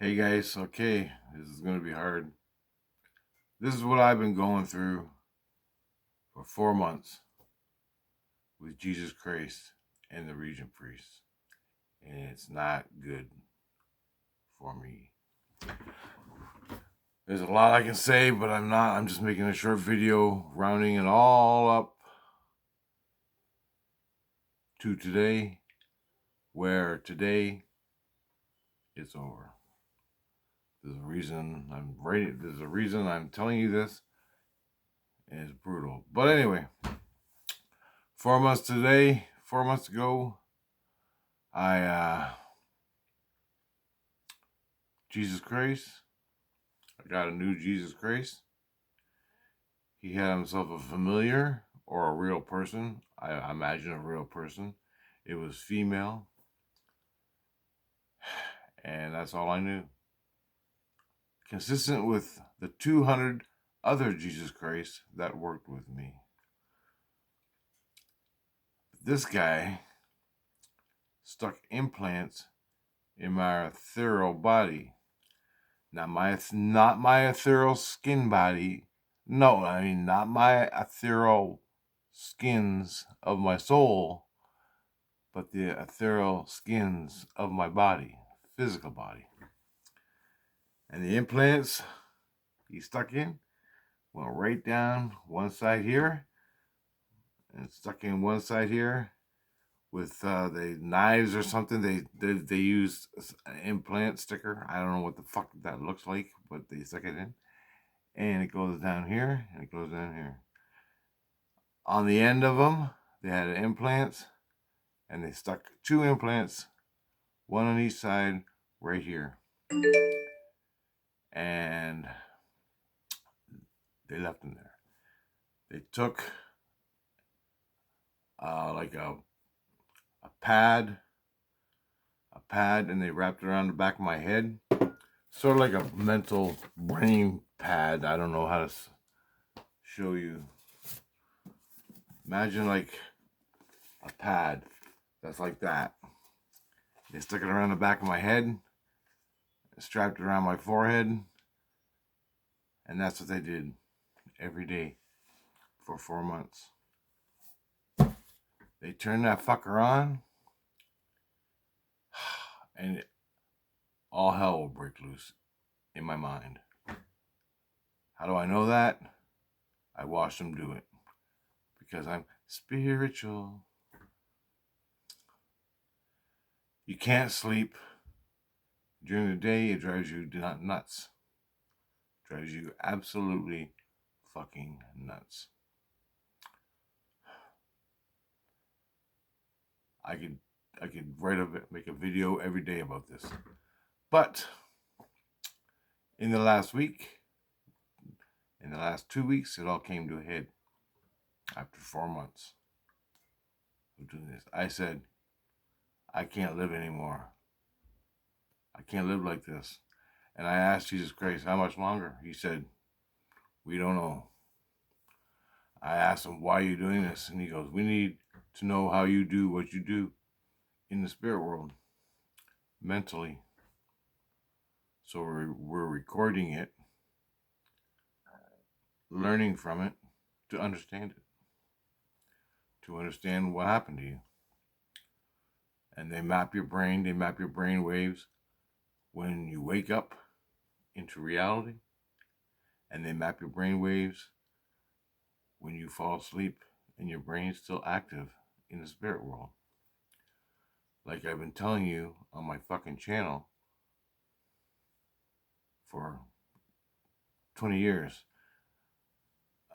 Hey guys, okay, this is going to be hard. This is what I've been going through for 4 months with Jesus Christ and the Regent priests, and it's not good for me. There's a lot I can say, but I'm just making a short video rounding it all up to today, where today it's over. There's a reason I'm writing. There's a reason I'm telling you this, and it's brutal. But anyway, 4 months today, 4 months ago, Jesus Christ. I got a new Jesus Christ. He had himself a familiar or a real person. I imagine a real person. It was female, and that's all I knew. Consistent with the 200 other Jesus Christs that worked with me. This guy stuck implants in my ethereal body. Not my ethereal skin body. No, I mean not my ethereal skins of my soul, but the ethereal skins of my body, physical body. And the implants he stuck in went right down one side here and stuck in one side here with the knives or something. They used an implant sticker. I don't know what the fuck that looks like, but they stuck it in. And it goes down here and it goes down here. On the end of them, they had implants, and they stuck 2 implants, one on each side, right here. And they left them there. They took like a pad, and they wrapped it around the back of my head, sort of like a mental brain pad. I don't know how to show you. Imagine like a pad that's like that. They stuck it around the back of my head, strapped it around my forehead, and that's what they did every day for 4 months. They turned that fucker on, and all hell will break loose in my mind. How do I know that? I watched them do it because I'm spiritual. You can't sleep during the day. It drives you not nuts. It drives you absolutely fucking nuts. I could make a video every day about this, but in the last 2 weeks, it all came to a head. After 4 months of doing this, I said, I can't live anymore. I can't live like this. And I asked Jesus Christ, how much longer? He said, we don't know. I asked him, why are you doing this? And he goes, we need to know how you do what you do in the spirit world, mentally. So we're recording it, learning from it to understand it, to understand what happened to you. And they map your brain waves when you wake up into reality, and they map your brain waves when you fall asleep and your brain's still active in the spirit world. Like I've been telling you on my fucking channel for 20 years.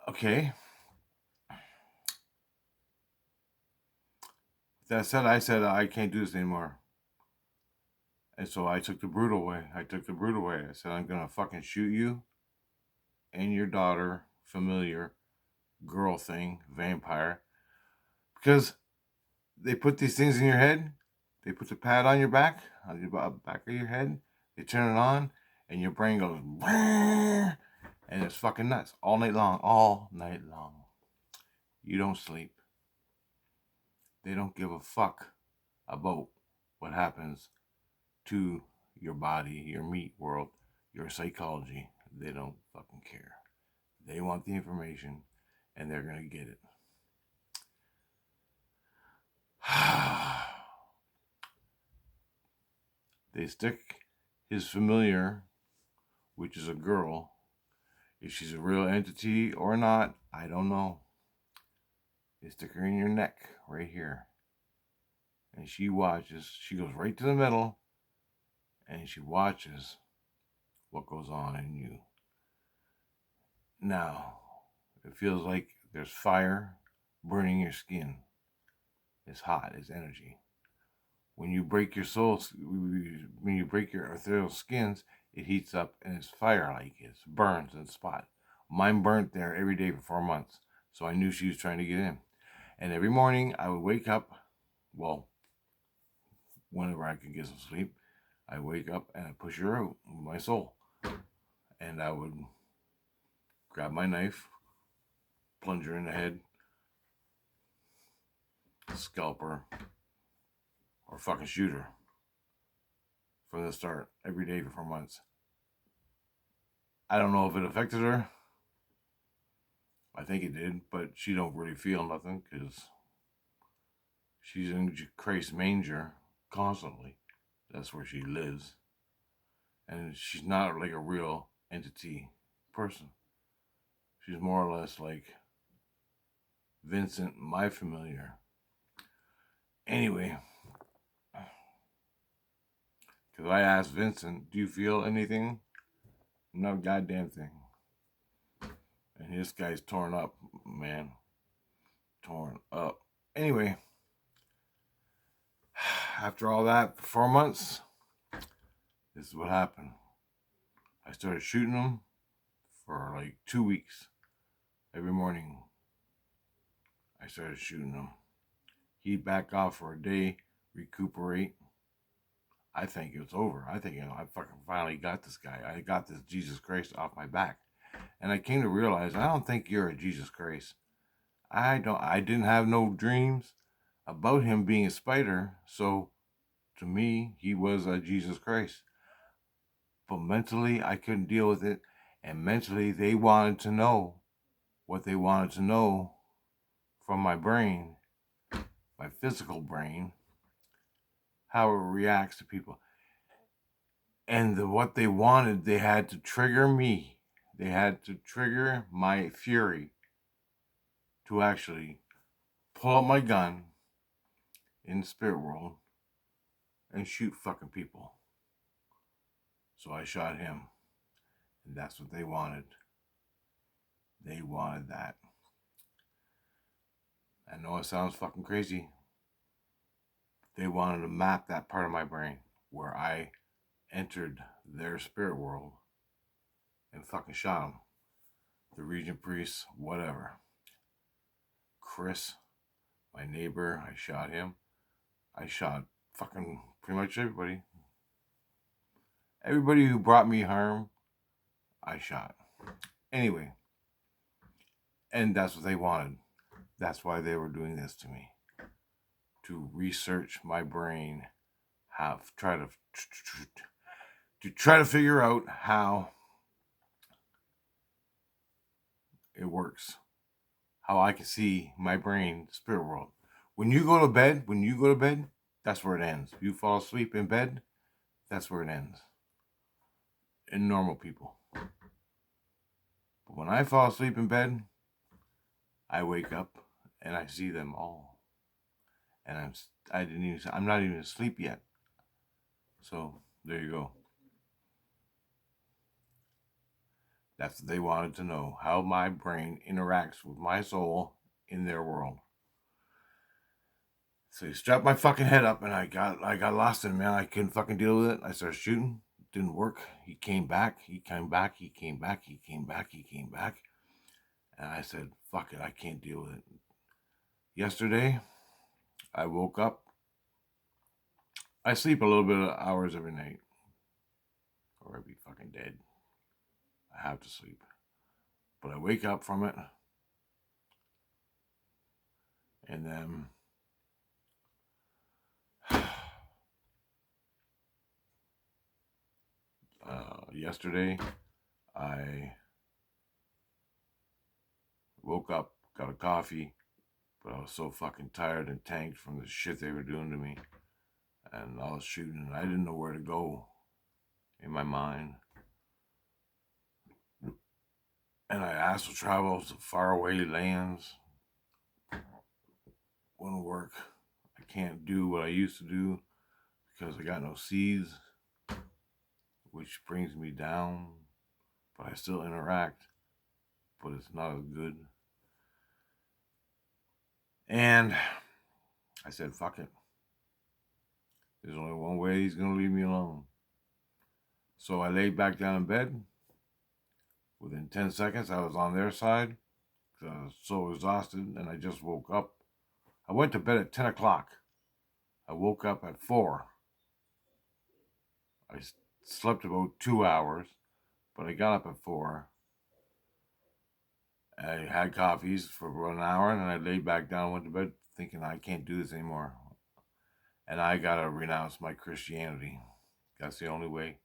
Okay. That said, I said, I can't do this anymore. And so I took the brutal way. I said, I'm going to fucking shoot you and your daughter, familiar, girl thing, vampire. Because they put these things in your head. They put the pad on your back of your head. They turn it on, and your brain goes, and it's fucking nuts all night long. You don't sleep. They don't give a fuck about what happens to your body, your meat world, your psychology. They don't fucking care. They want the information and they're going to get it. They stick his familiar, which is a girl. If she's a real entity or not, I don't know. They stick her in your neck right here. And she watches. She goes right to the middle and she watches what goes on in you. Now, it feels like there's fire burning your skin. It's hot, it's energy. When you break your when you break your ethereal skins, it heats up and it's fire like it burns in the spot. Mine burnt there every day for 4 months, so I knew she was trying to get in. And every morning I would wake up, well, whenever I could get some sleep, I wake up and I push her out with my soul. And I would grab my knife, plunge her in the head, scalp her, or fucking shoot her from the start every day for 4 months. I don't know if it affected her. I think it did, but she don't really feel nothing because she's in Christ's manger constantly. That's where she lives. And she's not like a real entity person. She's more or less like Vincent, my familiar. Anyway, because I asked Vincent, do you feel anything? No goddamn thing. And this guy's torn up, man. Torn up. Anyway, after all that, for 4 months, this is what happened. I started shooting him for like 2 weeks. Every morning, I started shooting him. He'd back off for a day, recuperate. I think it was over. I think, I fucking finally got this guy. I got this Jesus Christ off my back. And I came to realize, I don't think you're a Jesus Christ. I didn't have no dreams about him being a spider. So to me, he was a Jesus Christ. But mentally, I couldn't deal with it. And mentally, they wanted to know what they wanted to know from my brain, my physical brain, how it reacts to people. And what they wanted, they had to trigger me. They had to trigger my fury to actually pull out my gun in the spirit world and shoot fucking people. So I shot him. And that's what they wanted. They wanted that. I know it sounds fucking crazy. They wanted to map that part of my brain where I entered their spirit world and fucking shot them. The Regent priest, whatever. Chris, my neighbor, I shot him. I shot fucking pretty much everybody. Everybody who brought me harm, I shot. Anyway, and that's what they wanted. That's why they were doing this to me. To research my brain, try to figure out how it works. How I can see my brain, spirit world. When you go to bed, that's where it ends. You fall asleep in bed, that's where it ends. In normal people. But when I fall asleep in bed, I wake up and I see them all. And I'm not even asleep yet. So there you go. That's what they wanted to know, how my brain interacts with my soul in their world. So he strapped my fucking head up and I got lost in it, man. I couldn't fucking deal with it. I started shooting. Didn't work. He came back. And I said, fuck it, I can't deal with it. Yesterday, I woke up. I sleep a little bit of hours every night. Or I'd be fucking dead. I have to sleep. But I wake up from it. And then yesterday, I woke up, got a coffee, but I was so fucking tired and tanked from the shit they were doing to me. And I was shooting, and I didn't know where to go in my mind. And I asked to travel to faraway lands. Wouldn't work. I can't do what I used to do because I got no seeds, which brings me down. But I still interact, but it's not as good. And I said, fuck it. There's only one way he's going to leave me alone. So I laid back down in bed. Within 10 seconds, I was on their side because I was so exhausted, and I just woke up. I went to bed at 10 o'clock. I woke up at 4. I slept about 2 hours, but I got up at 4. I had coffees for about an hour, and then I laid back down and went to bed thinking I can't do this anymore. And I got to renounce my Christianity. That's the only way.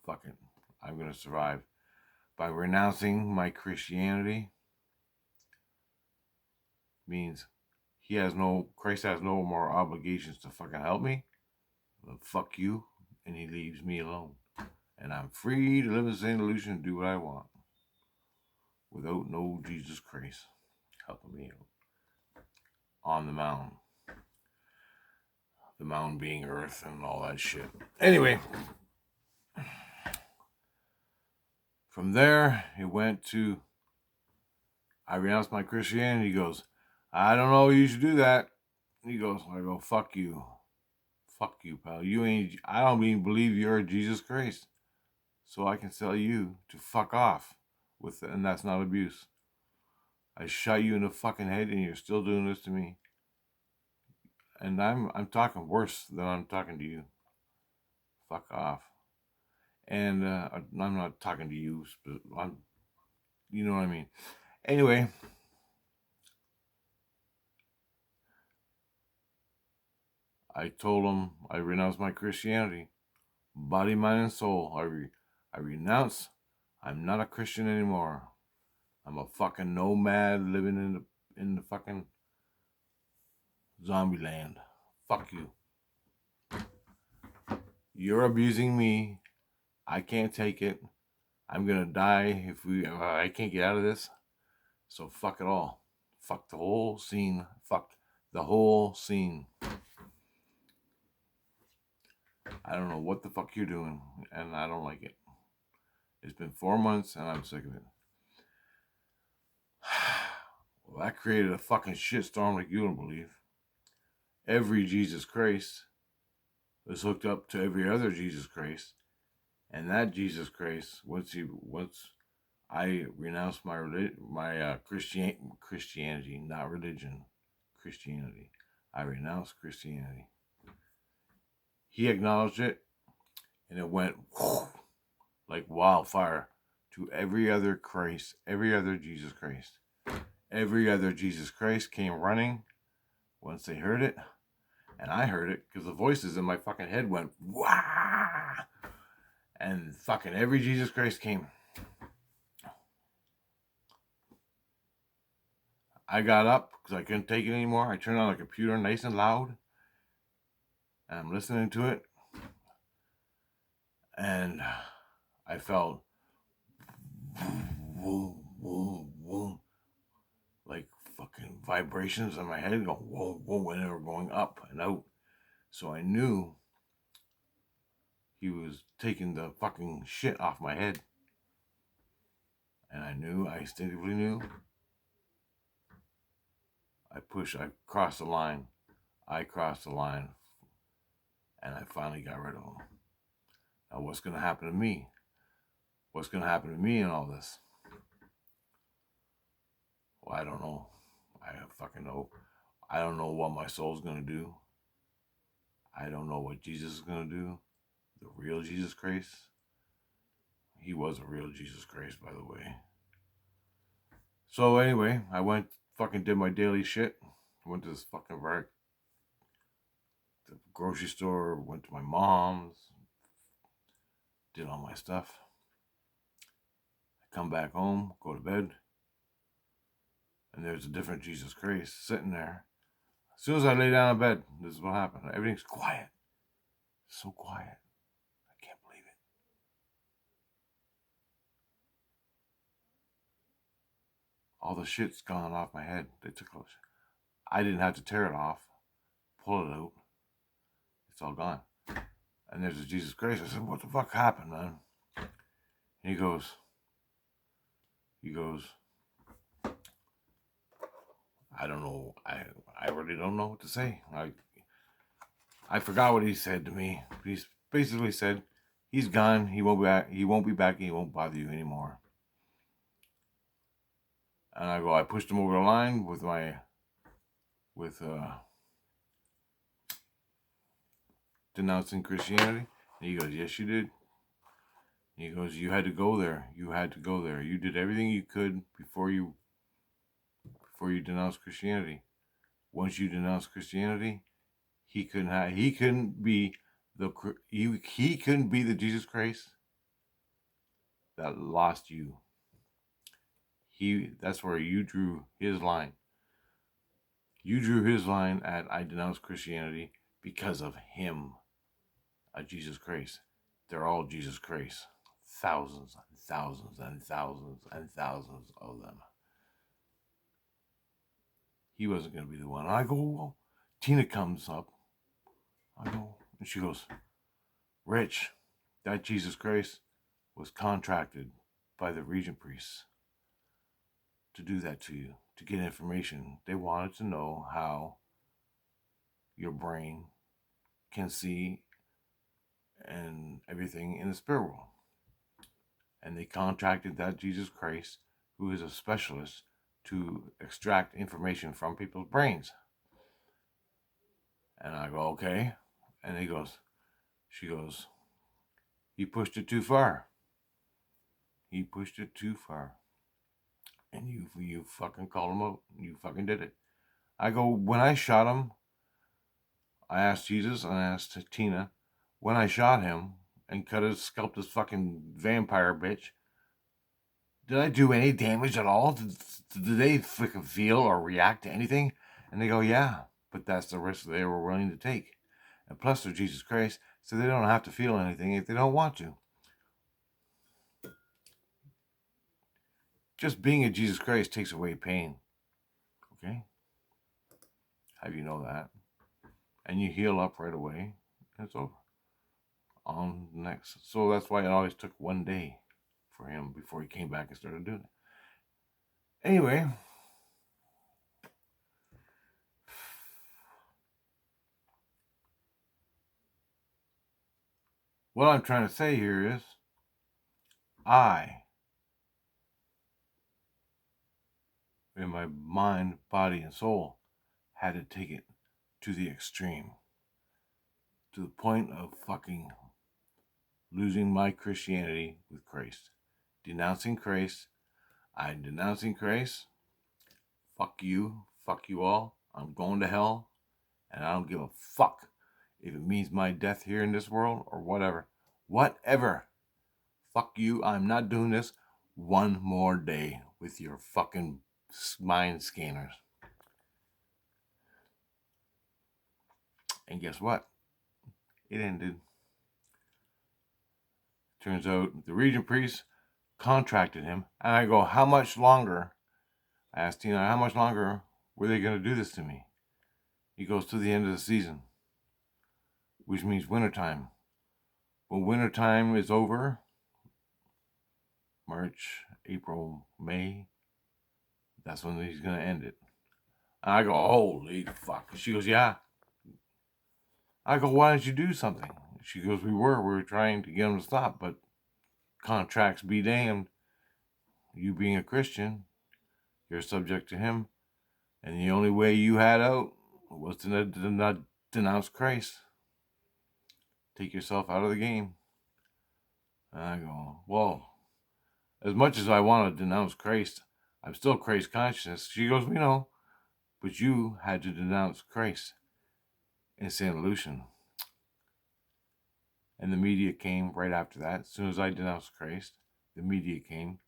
Fuck it. I'm going to survive. By renouncing my Christianity means Christ has no more obligations to fucking help me. Well, fuck you. And he leaves me alone. And I'm free to live in St. Lucia and do what I want. Without no Jesus Christ helping me out. On the mountain. The mountain being earth and all that shit. Anyway. From there, it went to, I renounced my Christianity. He goes, I don't know, you should do that. He goes, I go, fuck you. Fuck you, pal. I don't even believe you're Jesus Christ. So I can tell you to fuck off and that's not abuse. I shot you in the fucking head and you're still doing this to me. And I'm talking worse than I'm talking to you. Fuck off. And I'm not talking to you, but you know what I mean. Anyway, I told him I renounced my Christianity, body, mind, and soul. I renounce. I'm not a Christian anymore. I'm a fucking nomad living in the fucking zombie land. Fuck you. You're abusing me. I can't take it. I'm gonna die if I can't get out of this. So fuck it all. Fuck the whole scene. Fuck the whole scene. I don't know what the fuck you're doing, and I don't like it. It's been 4 months, and I'm sick of it. Well, that created a fucking shitstorm like you don't believe. Every Jesus Christ was hooked up to every other Jesus Christ, and that Jesus Christ, once I renounced my Christianity, not religion, Christianity. I renounced Christianity. He acknowledged it, and it went like wildfire to every other Christ, every other Jesus Christ. Every other Jesus Christ came running once they heard it, and I heard it because the voices in my fucking head went wah, and fucking every Jesus Christ came. I got up because I couldn't take it anymore. I turned on the computer nice and loud, and I'm listening to it, and I felt boom, boom, boom, like fucking vibrations in my head going whoa, whoa, and they were going up and out. So I knew he was taking the fucking shit off my head. And I instinctively knew. I crossed the line. I crossed the line. And I finally got rid of him. Now what's going to happen to me? What's going to happen to me in all this? Well, I don't know. I fucking know. I don't know what my soul's going to do. I don't know what Jesus is going to do. The real Jesus Christ. He was a real Jesus Christ, by the way. So anyway, I went fucking did my daily shit. Went to this fucking the grocery store, went to my mom's, did all my stuff. I come back home, go to bed, and there's a different Jesus Christ sitting there. As soon as I lay down in bed, this is what happened. Everything's quiet. So quiet. I can't believe it. All the shit's gone off my head. They took it. I didn't have to tear it off, pull it out. It's all gone. And there's a Jesus Christ. I said, what the fuck happened, man? And he goes, I don't know. I really don't know what to say. I forgot what he said to me. He basically said, he's gone. He won't be back. He won't be back. And he won't bother you anymore. And I pushed him over the line with denouncing Christianity. And he goes, yes, you did. And he goes, you had to go there. You had to go there. You did everything you could before you denounced Christianity. Once you denounced Christianity, he couldn't be the Jesus Christ that lost you. That's where you drew his line. You drew his line at I denounce Christianity because of him, a Jesus Christ. They're all Jesus Christ. Thousands and thousands and thousands and thousands of them. He wasn't going to be the one. I go, well, Tina comes up. I go, and she goes, Rich, that Jesus Christ was contracted by the Regent priests to do that to you, to get information. They wanted to know how your brain can see and everything in the spirit world. And they contracted that Jesus Christ, who is a specialist, to extract information from people's brains. And I go, okay. And she goes, he pushed it too far. He pushed it too far. And you fucking called him out. You fucking did it. I go, when I shot him, I asked Jesus and I asked Tina, when I shot him and scalped this fucking vampire bitch, did I do any damage at all? Did they fucking feel or react to anything? And they go, yeah, but that's the risk they were willing to take. And plus they're Jesus Christ, so they don't have to feel anything if they don't want to. Just being a Jesus Christ takes away pain. Okay? Have you know that? And you heal up right away. And it's over. On the next. So that's why it always took 1 day for him before he came back and started doing it. Anyway. What I'm trying to say here is, I, in my mind, body, and soul, had to take it to the extreme. To the point of fucking losing my Christianity with Christ. Denouncing Christ. I'm denouncing Christ. Fuck you all. I'm going to hell. And I don't give a fuck if it means my death here in this world or whatever. Whatever. Fuck you. I'm not doing this one more day with your fucking mind scanners. And guess what? It ended. Turns out the Regent priest contracted him. And I go, how much longer? I asked Tina, how much longer were they going to do this to me? He goes, to the end of the season, which means wintertime. When wintertime is over, March, April, May, that's when he's going to end it. And I go, holy fuck. She goes, yeah. I go, why didn't you do something? She goes, we were trying to get him to stop, but contracts be damned. You being a Christian, you're subject to him. And the only way you had out was to not denounce Christ. Take yourself out of the game. And I go, well, as much as I want to denounce Christ, I'm still Christ conscious. She goes, we know, but you had to denounce Christ in St. Lucian. And the media came right after that. As soon as I denounced Christ, the media came.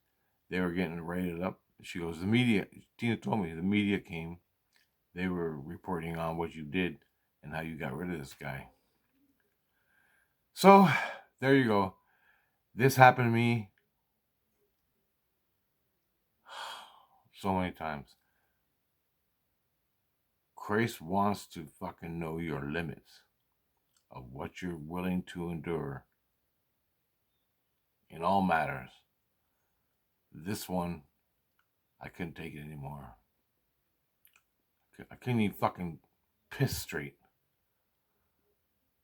They were getting rated up. She goes, the media, Tina told me, the media came. They were reporting on what you did and how you got rid of this guy. So, there you go. This happened to me so many times. Christ wants to fucking know your limits of what you're willing to endure in all matters. This one, I couldn't take it anymore. I couldn't even fucking piss straight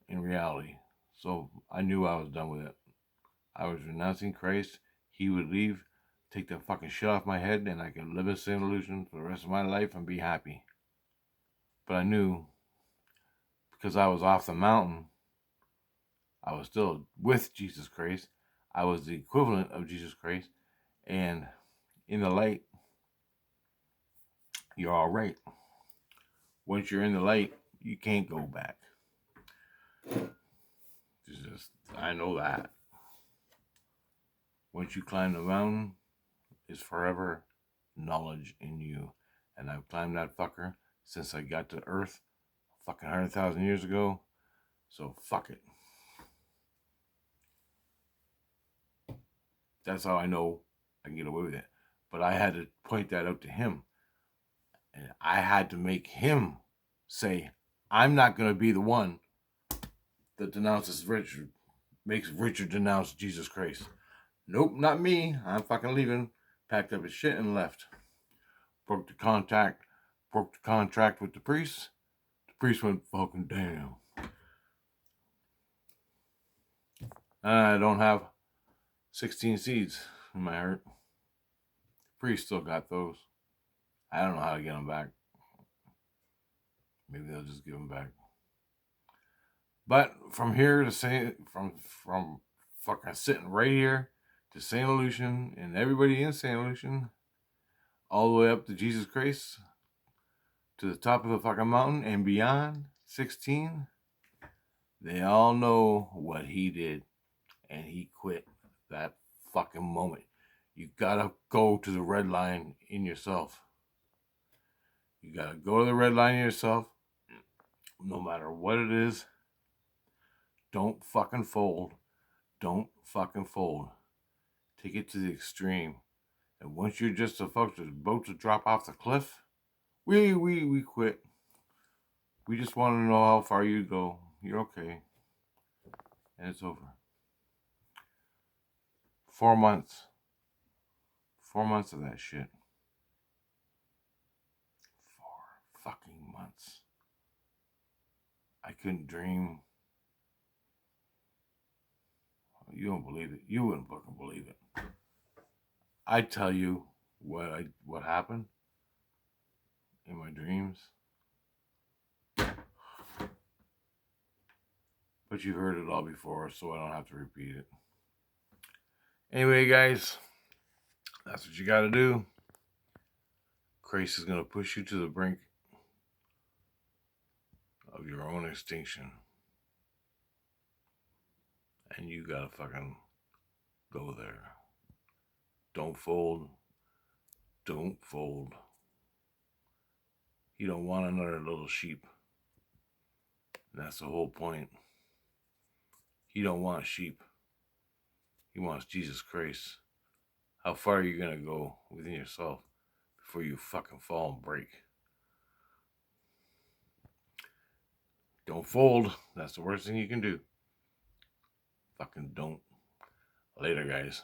in reality. So I knew I was done with it. I was renouncing Christ. He would leave, take the fucking shit off my head, and I could live in St. Illusion for the rest of my life and be happy. But I knew, because I was off the mountain, I was still with Jesus Christ. I was the equivalent of Jesus Christ. And in the light, you're all right. Once you're in the light, you can't go back. I know that. Once you climb the mountain, it's forever knowledge in you. And I've climbed that fucker since I got to Earth fucking 100,000 years ago. So fuck it. That's how I know I can get away with it. But I had to point that out to him. And I had to make him say, I'm not going to be the one that denounces Richard, makes Richard denounce Jesus Christ. Nope, not me. I'm fucking leaving. Packed up his shit and left. Broke the contract with the priest. The priest went, fucking damn. I don't have 16 seeds in my heart. The priest still got those. I don't know how to get them back. Maybe they'll just give them back. But from here to say, from fucking sitting right here to St. Lucian and everybody in St. Lucian, all the way up to Jesus Christ, to the top of the fucking mountain and beyond, 16, they all know what he did. And he quit that fucking moment. You gotta go to the red line in yourself. You gotta go to the red line in yourself, no matter what it is. Don't fucking fold. Don't fucking fold. Take it to the extreme. And once you're just about to drop off the cliff, we quit. We just want to know how far you go. You're okay. And it's over. 4 months. 4 months of that shit. 4 fucking months. I couldn't dream. You don't believe it. You wouldn't fucking believe it. I tell you what happened in my dreams. But you've heard it all before, so I don't have to repeat it. Anyway, guys, that's what you got to do. Christ is going to push you to the brink of your own extinction. And you got to fucking go there. Don't fold. Don't fold. You don't want another little sheep. And that's the whole point. He don't want sheep. He wants Jesus Christ. How far are you going to go within yourself before you fucking fall and break? Don't fold. That's the worst thing you can do. Fucking don't. Later, guys.